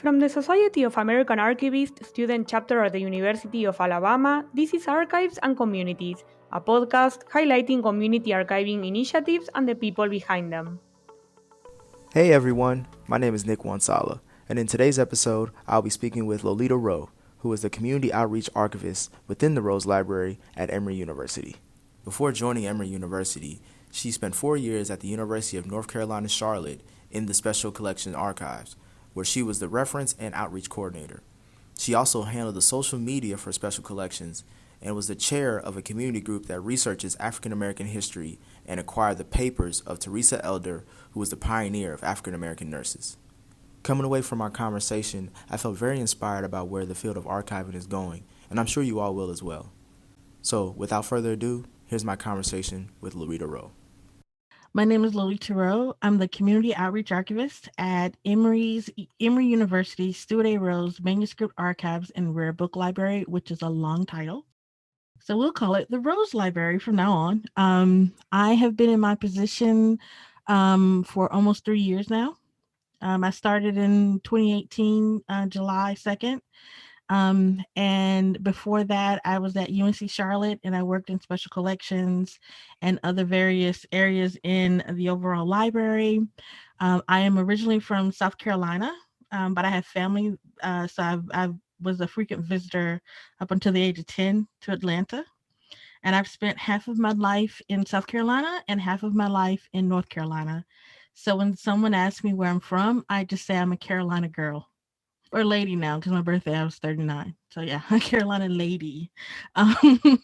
From the Society of American Archivists Student Chapter at the University of Alabama, this is Archives and Communities, a podcast highlighting community archiving initiatives and the people behind them. Hey everyone, my name is Nick Wantsala, and in today's episode, I'll be speaking with Lolita Rowe, who is the Community Outreach Archivist within the Rose Library at Emory University. Before joining Emory University, she spent 4 years at the University of North Carolina, Charlotte in the Special Collections Archives, where she was the reference and outreach coordinator. She also handled the social media for Special Collections and was the chair of a community group that researches African American history and acquired the papers of Teresa Elder, who was the pioneer of African American nurses. Coming away from our conversation, I felt very inspired about where the field of archiving is going, and I'm sure you all will as well. So, without further ado, here's my conversation with Lolita Rowe. My name is Lolita Rowe. I'm the Community Outreach Archivist at Emory University Stuart A. Manuscript Archives and Rare Book Library, which is a long title. So we'll call it the Rose Library from now on. I have been in my position for almost 3 years now. I started in 2018, July 2nd. And before that, I was at UNC Charlotte and I worked in special collections and other various areas in the overall library. I am originally from South Carolina, but I have family. So I was a frequent visitor up until the age of 10 to Atlanta. And I've spent half of my life in South Carolina and half of my life in North Carolina. So when someone asks me where I'm from, I just say I'm a Carolina girl. Or lady now, because my birthday I was 39. So yeah, a Carolina lady. Um,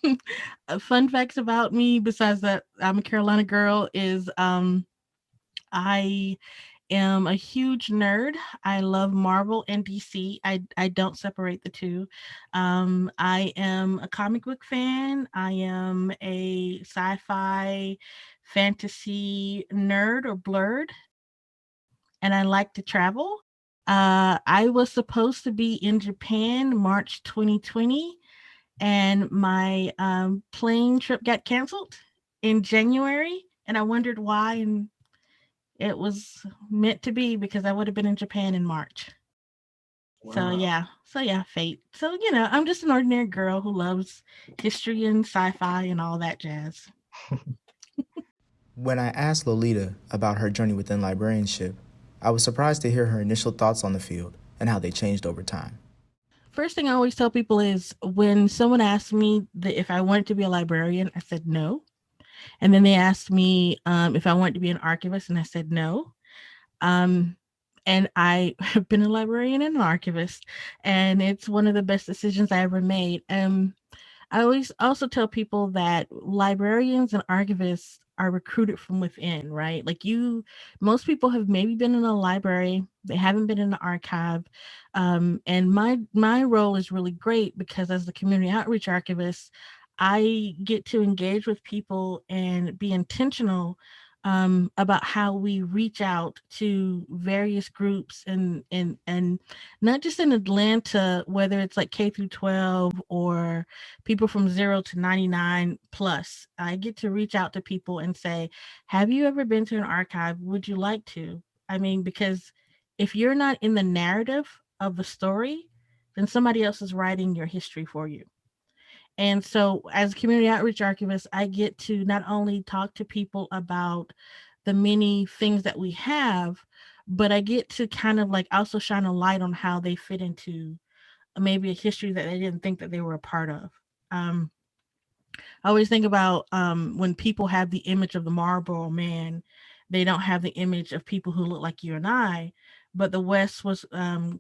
Fun facts about me, besides that I'm a Carolina girl, is I am a huge nerd. I love Marvel and DC. I don't separate the two. I am a comic book fan. I am a sci-fi fantasy nerd or blurred, and I like to travel. I was supposed to be in Japan March 2020, and my plane trip got canceled in January, and I wondered why, and it was meant to be because I would have been in Japan in March. Wow. So yeah, fate. So I'm just an ordinary girl who loves history and sci-fi and all that jazz. When I asked Lolita about her journey within librarianship, I was surprised to hear her initial thoughts on the field and how they changed over time. First thing I always tell people is when someone asks me if I wanted to be a librarian, I said no. And then they asked me if I wanted to be an archivist, and I said no. And I have been a librarian and an archivist, and it's one of the best decisions I ever made. I always also tell people that librarians and archivists are recruited from within, right? Like most people have maybe been in a library, they haven't been in an archive. And my role is really great because as the community outreach archivist, I get to engage with people and be intentional about how we reach out to various groups and not just in Atlanta, whether it's like K through 12 or people from 0 to 99 plus. I get to reach out to people and say, have you ever been to an archive? Would you like to? I mean, because if you're not in the narrative of the story, then somebody else is writing your history for you. And so, as a community outreach archivist, I get to not only talk to people about the many things that we have, but I get to kind of like also shine a light on how they fit into maybe a history that they didn't think that they were a part of. Um, I always think about when people have the image of the Marlboro Man, they don't have the image of people who look like you and I, but the West was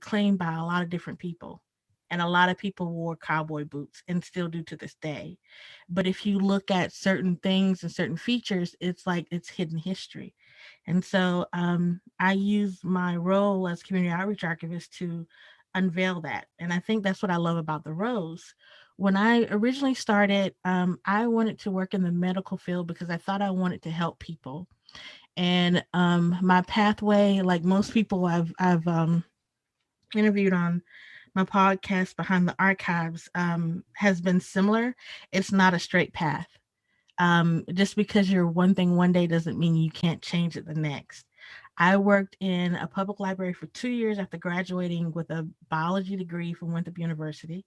claimed by a lot of different people. And a lot of people wore cowboy boots and still do to this day. But if you look at certain things and certain features, it's like it's hidden history. And so I use my role as community outreach archivist to unveil that. And I think that's what I love about the Rose. When I originally started, I wanted to work in the medical field because I thought I wanted to help people. And my pathway, like most people I've interviewed on my podcast Behind the Archives, has been similar. It's not a straight path. Just because you're one thing one day doesn't mean you can't change it the next. I worked in a public library for 2 years after graduating with a biology degree from Winthrop University,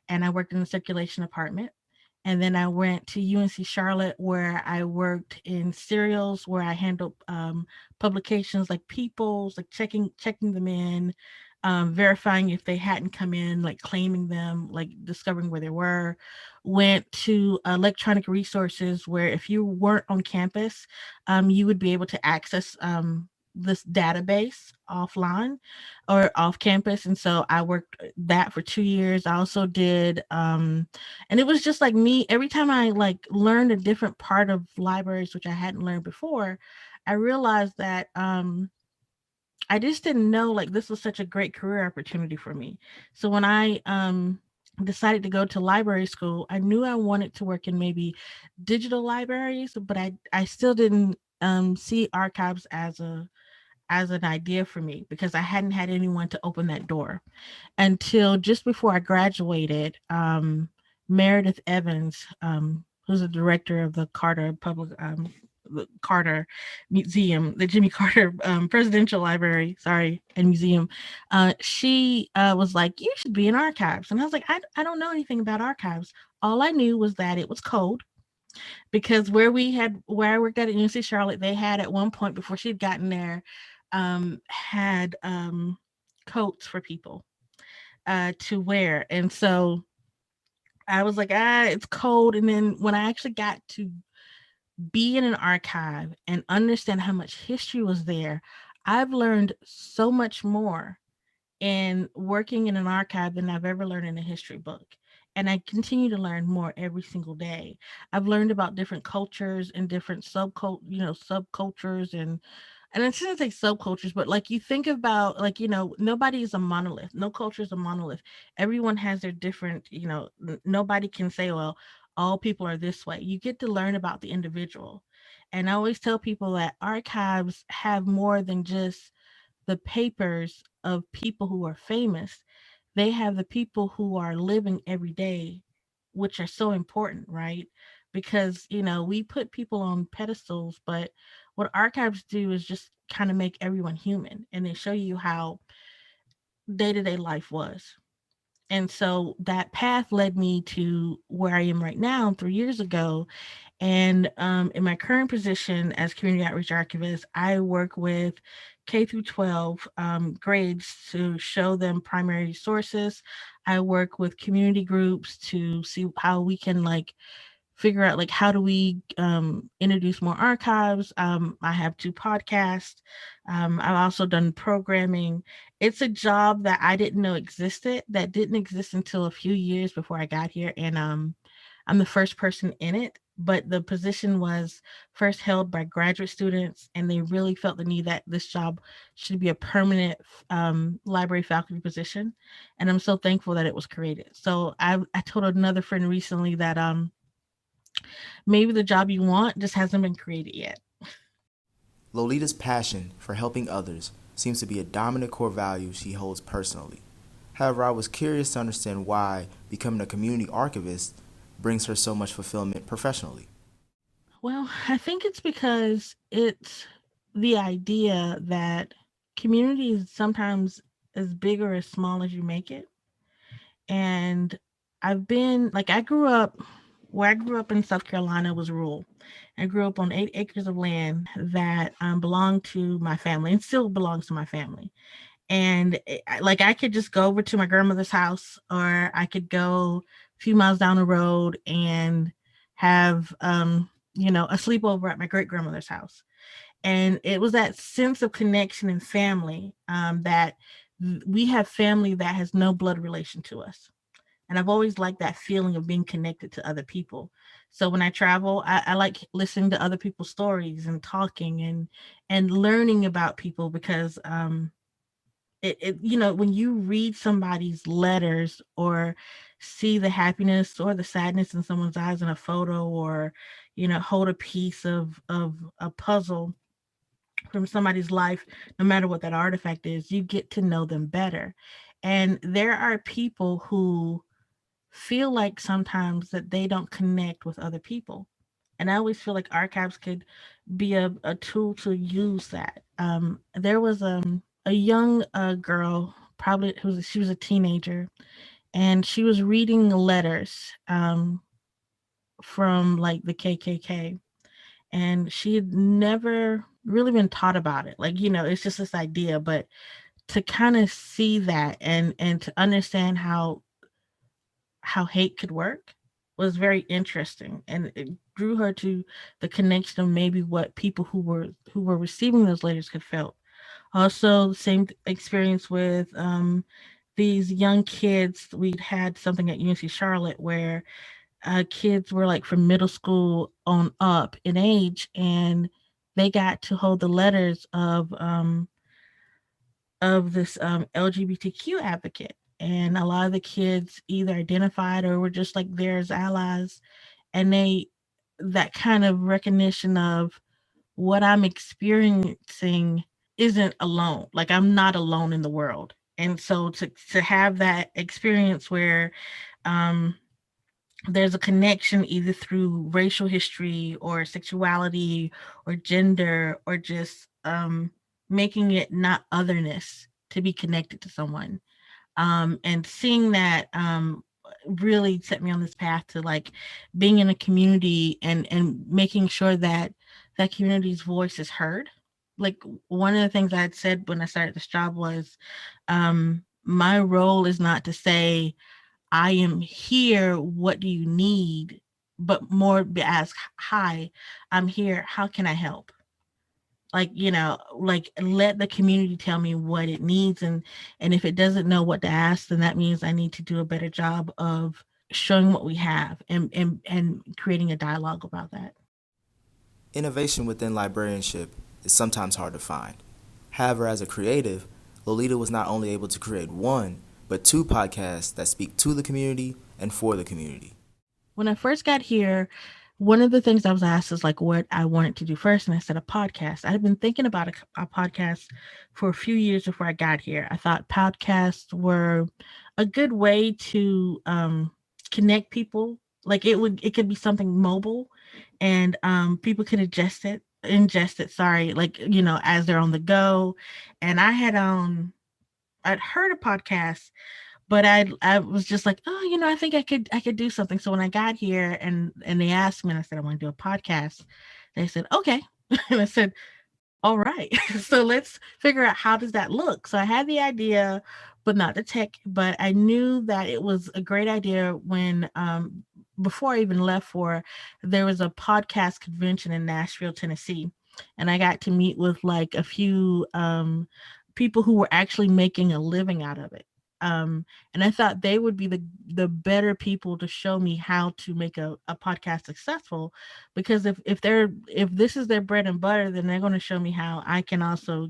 and I worked in the circulation department. And then I went to UNC Charlotte, where I worked in serials, where I handled publications like People's, like checking them in, verifying if they hadn't come in, like claiming them, like discovering where they were. Went to electronic resources, where if you weren't on campus, you would be able to access this database offline or off campus. And so I worked that for 2 years. I also did and it was just like me, every time I like learned a different part of libraries which I hadn't learned before, I realized that I just didn't know like this was such a great career opportunity for me. So when I decided to go to library school, I knew I wanted to work in maybe digital libraries, but I still didn't see archives as an idea for me because I hadn't had anyone to open that door until just before I graduated. Meredith Evans, who's the director of the the Carter Museum, the Jimmy Carter Presidential Library, and Museum, she was like, "You should be in archives," and I was like, "I don't know anything about archives. All I knew was that it was cold." Because where I worked at UNC Charlotte, they had at one point before she'd gotten there, had coats for people to wear. And so I was like, it's cold. And then when I actually got to be in an archive and understand how much history was there, I've learned so much more in working in an archive than I've ever learned in a history book. And I continue to learn more every single day. I've learned about different cultures and different subcultures, and I shouldn't say subcultures, but like you think about, like, nobody is a monolith. No culture is a monolith. Everyone has their different, nobody can say, well, all people are this way. You get to learn about the individual. And I always tell people that archives have more than just the papers of people who are famous. They have the people who are living every day, which are so important, right? Because, we put people on pedestals, but what archives do is just kind of make everyone human, and they show you how day-to-day life was. And so that path led me to where I am right now 3 years ago. And in my current position as community outreach archivist, I work with K through 12 grades to show them primary sources. I work with community groups to see how we can figure out how do we introduce more archives. I have 2 podcasts. I've also done programming. It's a job that I didn't know existed, that didn't exist until a few years before I got here. And I'm the first person in it, but the position was first held by graduate students, and they really felt the need that this job should be a permanent library faculty position. And I'm so thankful that it was created. So I told another friend recently that maybe the job you want just hasn't been created yet. Lolita's passion for helping others seems to be a dominant core value she holds personally. However, I was curious to understand why becoming a community archivist brings her so much fulfillment professionally. Well, I think it's because it's the idea that community is sometimes as big or as small as you make it. And where I grew up in South Carolina was rural. I grew up on 8 acres of land that belonged to my family and still belongs to my family. And I could just go over to my grandmother's house, or I could go a few miles down the road and have, a sleepover at my great grandmother's house. And it was that sense of connection and family, that we have family that has no blood relation to us. And I've always liked that feeling of being connected to other people. So when I travel, I like listening to other people's stories and talking and learning about people, because when you read somebody's letters or see the happiness or the sadness in someone's eyes in a photo, or hold a piece of a puzzle from somebody's life, no matter what that artifact is, you get to know them better. And there are people who feel like sometimes that they don't connect with other people. And I always feel like archives could be a tool to use that. There was a young girl, probably she was a teenager, and she was reading letters from like the KKK, and she had never really been taught about it. Like, it's just this idea, but to kind of see that and to understand how hate could work was very interesting, and it drew her to the connection of maybe what people who were receiving those letters could felt. Also, same experience with these young kids. We'd had something at UNC Charlotte where kids were like from middle school on up in age, and they got to hold the letters of this LGBTQ advocate. And a lot of the kids either identified or were just like there as allies. And that kind of recognition of what I'm experiencing isn't alone. Like, I'm not alone in the world. And so to have that experience where um, there's a connection either through racial history or sexuality or gender or just making it not otherness to be connected to someone, and seeing that really set me on this path to like being in a community and making sure that that community's voice is heard. Like, one of the things I had said when I started this job was, my role is not to say I am here, what do you need, but more be ask, hi, I'm here, how can I help? Like, like, let the community tell me what it needs, and if it doesn't know what to ask, then that means I need to do a better job of showing what we have and creating a dialogue about that. Innovation within librarianship is sometimes hard to find. However, as a creative, Lolita was not only able to create one, but two podcasts that speak to the community and for the community. When I first got here, one of the things I was asked is like what I wanted to do first, and I said a podcast. I had been thinking about a podcast for a few years before I got here. I thought podcasts were a good way to connect people. Like, it could be something mobile, and people could ingest it. Sorry, like, as they're on the go. And I'd heard a podcast, but I was just like, oh, I think I could do something. So when I got here and they asked me, and I said I want to do a podcast, they said okay, and I said all right. So let's figure out how does that look. So I had the idea, but not the tech. But I knew that it was a great idea when before I even left there was a podcast convention in Nashville, Tennessee, and I got to meet with like a few people who were actually making a living out of it. And I thought they would be the better people to show me how to make a podcast successful, because if this is their bread and butter, then they're going to show me how I can also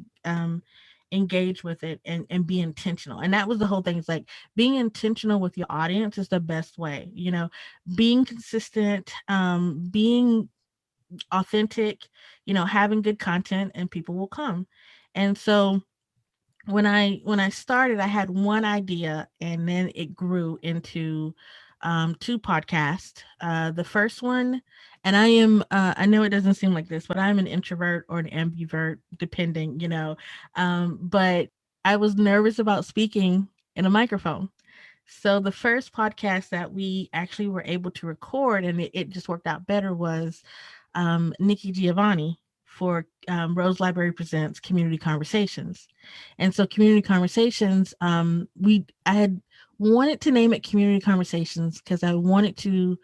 engage with it and be intentional. And that was the whole thing. It's like being intentional with your audience is the best way, being consistent, being authentic, having good content, and people will come. And so when I started, I had one idea, and then it grew into two podcasts. The first one, and I know it doesn't seem like this, but I'm an introvert or an ambivert, depending, but I was nervous about speaking in a microphone. So the first podcast that we actually were able to record, and it just worked out better, was Nikki Giovanni for Rose Library Presents Community Conversations. And so Community Conversations, I had wanted to name it Community Conversations because I wanted to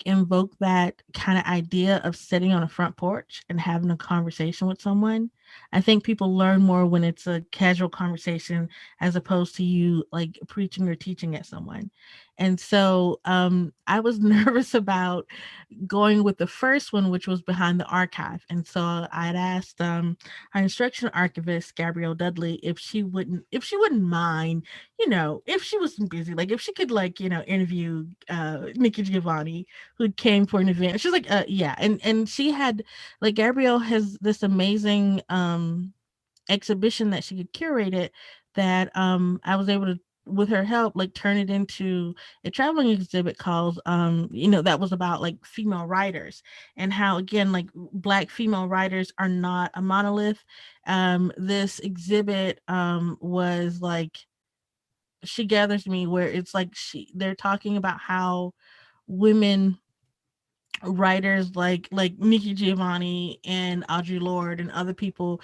invoke that kind of idea of sitting on a front porch and having a conversation with someone. I think people learn more when it's a casual conversation as opposed to you like preaching or teaching at someone. And so I was nervous about going with the first one, which was Behind the Archive. And so I had asked our instruction archivist, Gabrielle Dudley, if she wouldn't mind, if she wasn't busy, like if she could interview Nikki Giovanni, who came for an event. She's like, yeah. And she had, like, Gabrielle has this amazing exhibition that she could curate it, that I was able with her help, like turn it into a traveling exhibit called that was about like female writers, and how again like Black female writers are not a monolith. This exhibit was like, she gathers me where it's like they're talking about how women writers like Nikki Giovanni and Audre Lorde and other people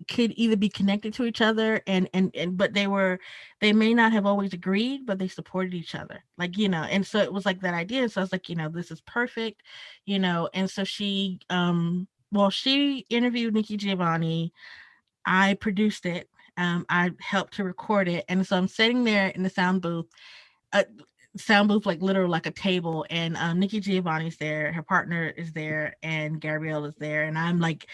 could either be connected to each other, and but they may not have always agreed, but they supported each other, like, and so it was like that idea. So I was like, this is perfect, and so she interviewed Nikki Giovanni. I produced it. I helped to record it, and so I'm sitting there in the uh, sound booth, like literally like a table, and Nikki Giovanni's there, her partner is there, and Gabrielle is there, and I'm like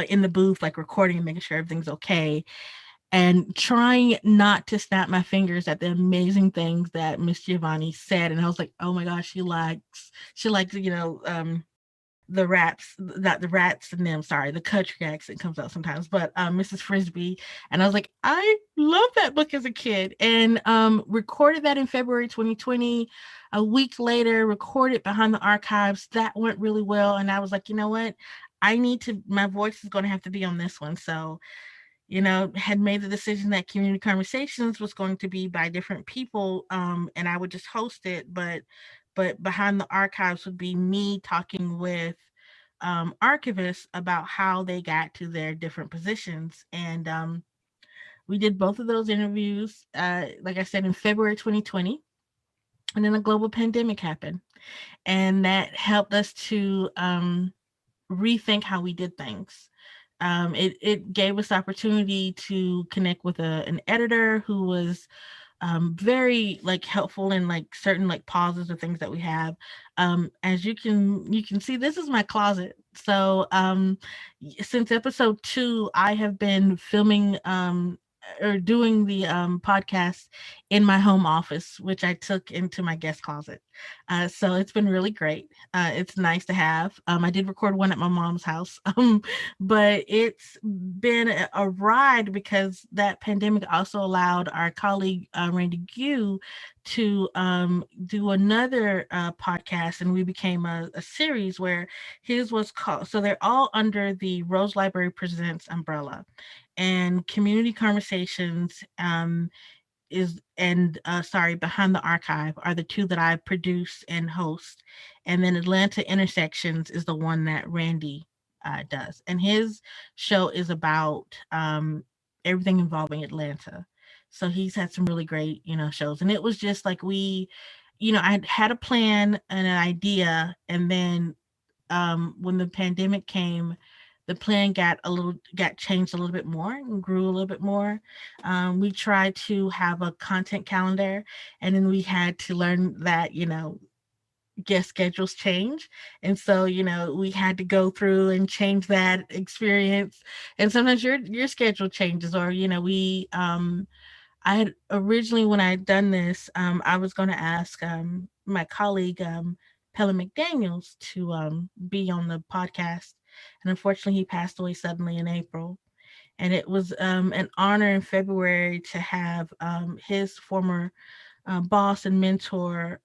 in the booth, like recording and making sure everything's okay, and trying not to snap my fingers at the amazing things that Miss Giovanni said. And I was like, oh my gosh, she likes the rats, not the rats and them, sorry, the country accent comes out sometimes, but Mrs. Frisbee. And I was like, I love that book as a kid, and recorded that in February 2020. A week later, recorded Behind the Archives. That went really well. And I was like, you know what? My voice is going to have to be on this one. So, had made the decision that Community Conversations was going to be by different people, and I would just host it, but Behind the Archives would be me talking with archivists about how they got to their different positions. And we did both of those interviews, like I said, in February 2020. And then a global pandemic happened. And that helped us to rethink how we did things. It gave us opportunity to connect with an editor who was very like helpful in like certain like pauses or things that we have. As you can see, this is my closet. So since episode 2, I have been filming or doing the podcast in my home office, which I took into my guest closet. So it's been really great. It's nice to have. I did record one at my mom's house, but it's been a ride because that pandemic also allowed our colleague Randy Gu to do another podcast, and we became a series where his was called. So they're all under the Rose Library Presents umbrella, and Community Conversations is and sorry, Behind the Archive are the two that I produce and host, and then Atlanta Intersections is the one that Randy does, and his show is about everything involving Atlanta. So he's had some really great shows, and it was just like I had a plan and an idea, and then when the pandemic came, the plan got changed a little bit more and grew a little bit more. We tried to have a content calendar, and then we had to learn that guest schedules change, and so we had to go through and change that experience. And sometimes your schedule changes, or we I had originally, when I had done this, I was going to ask my colleague, Pella McDaniels, to be on the podcast. And unfortunately, he passed away suddenly in April. And it was an honor in February to have his former boss and mentor,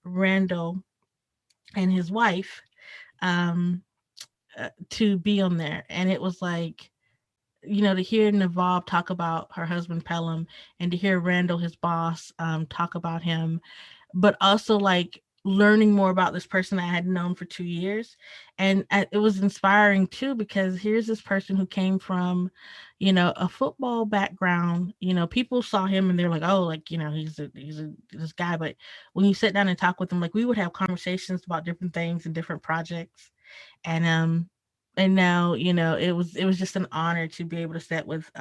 Randall, and his wife um, to be on there. And it was like, to hear Naval talk about her husband Pelham, and to hear Randall, his boss, talk about him, but also like learning more about this person I had known for 2 years. And it was inspiring too, because here's this person who came from, a football background. People saw him and they're like, oh, like, he's this guy. But when you sit down and talk with him, like we would have conversations about different things and different projects. And now it was just an honor to be able to sit with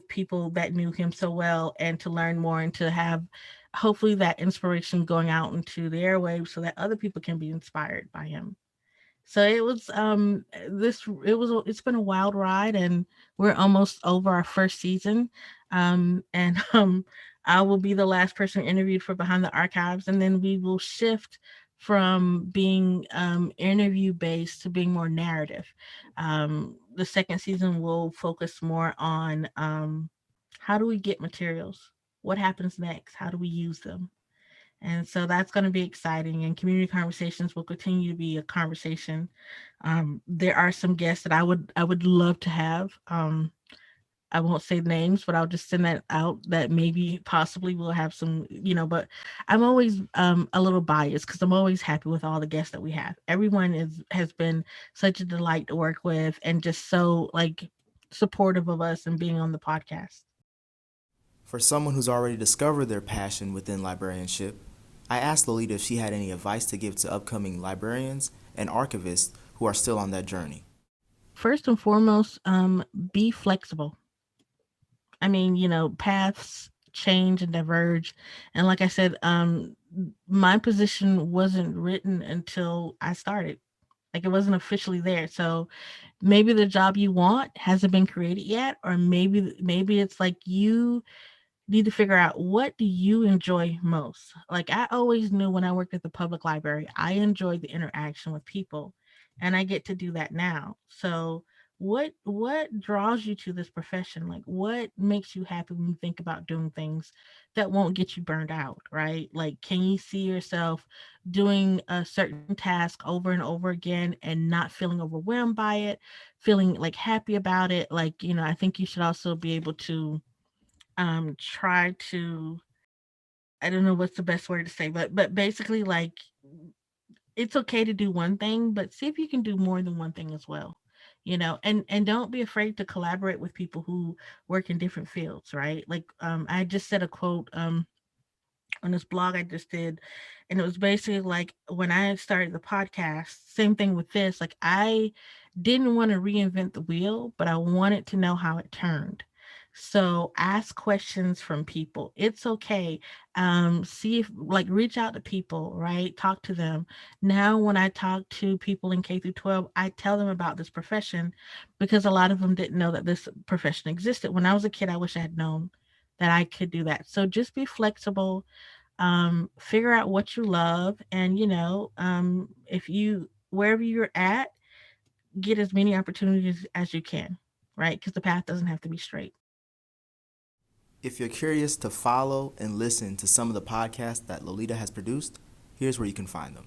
people that knew him so well, and to learn more, and to have hopefully that inspiration going out into the airwaves so that other people can be inspired by him. So it's been a wild ride, and we're almost over our first season. And I will be the last person interviewed for Behind the Archives, and then we will shift from being interview based to being more narrative. The second season will focus more on how do we get materials? What happens next? How do we use them? And so that's going to be exciting. And community conversations will continue to be a conversation. There are some guests that I would love to have. I won't say names, but I'll just send that out that maybe possibly we'll have some, but I'm always a little biased because I'm always happy with all the guests that we have. Everyone has been such a delight to work with and just so like supportive of us and being on the podcast. For someone who's already discovered their passion within librarianship, I asked Lolita if she had any advice to give to upcoming librarians and archivists who are still on that journey. First and foremost, be flexible. I mean, paths change and diverge. And like I said, my position wasn't written until I started. Like it wasn't officially there. So maybe the job you want hasn't been created yet, or maybe it's like you need to figure out what do you enjoy most. Like I always knew when I worked at the public library, I enjoyed the interaction with people, and I get to do that now. So what draws you to this profession? Like what makes you happy when you think about doing things that won't get you burned out, right? Like can you see yourself doing a certain task over and over again and not feeling overwhelmed by it, feeling like happy about it? Like, I think you should also be able to try to, I don't know what's the best word to say, but basically like it's okay to do one thing, but see if you can do more than one thing as well. And don't be afraid to collaborate with people who work in different fields, right? Like I just said a quote on this blog I just did, and it was basically like when I started the podcast, same thing with this, like I didn't want to reinvent the wheel, but I wanted to know how it turned. So ask questions from people. It's okay. See if like reach out to people, right? Talk to them. Now when I talk to people in K through 12, I tell them about this profession because a lot of them didn't know that this profession existed. When I was a kid, I wish I had known that I could do that. So just be flexible, figure out what you love, and if you wherever you're at, get as many opportunities as you can, right? Because the path doesn't have to be straight. If you're curious to follow and listen to some of the podcasts that Lolita has produced, here's where you can find them.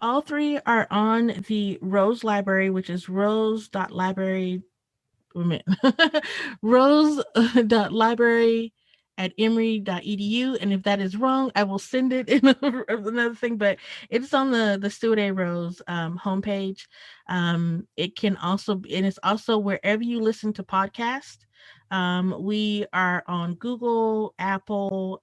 All three are on the Rose Library, which is rose.library rose.library at emory.edu. And if that is wrong, I will send it in another thing, but it's on the Stuart A Rose homepage. It can also, and it's also wherever you listen to podcasts. We are on Google, Apple.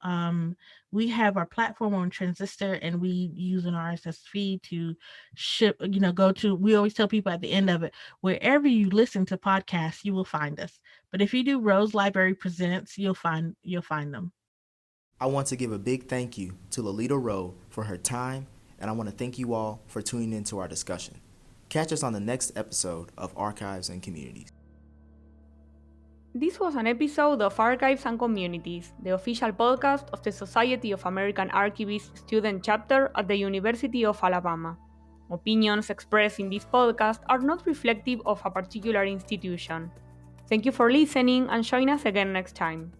We have our platform on Transistor, and we use an RSS feed to ship, go to, we always tell people at the end of it, wherever you listen to podcasts, you will find us. But if you do Rose Library Presents, you'll find them. I want to give a big thank you to Lolita Rowe for her time, and I want to thank you all for tuning into our discussion. Catch us on the next episode of Archives and Communities. This was an episode of Archives and Communities, the official podcast of the Society of American Archivists Student Chapter at the University of Alabama. Opinions expressed in this podcast are not reflective of a particular institution. Thank you for listening and join us again next time.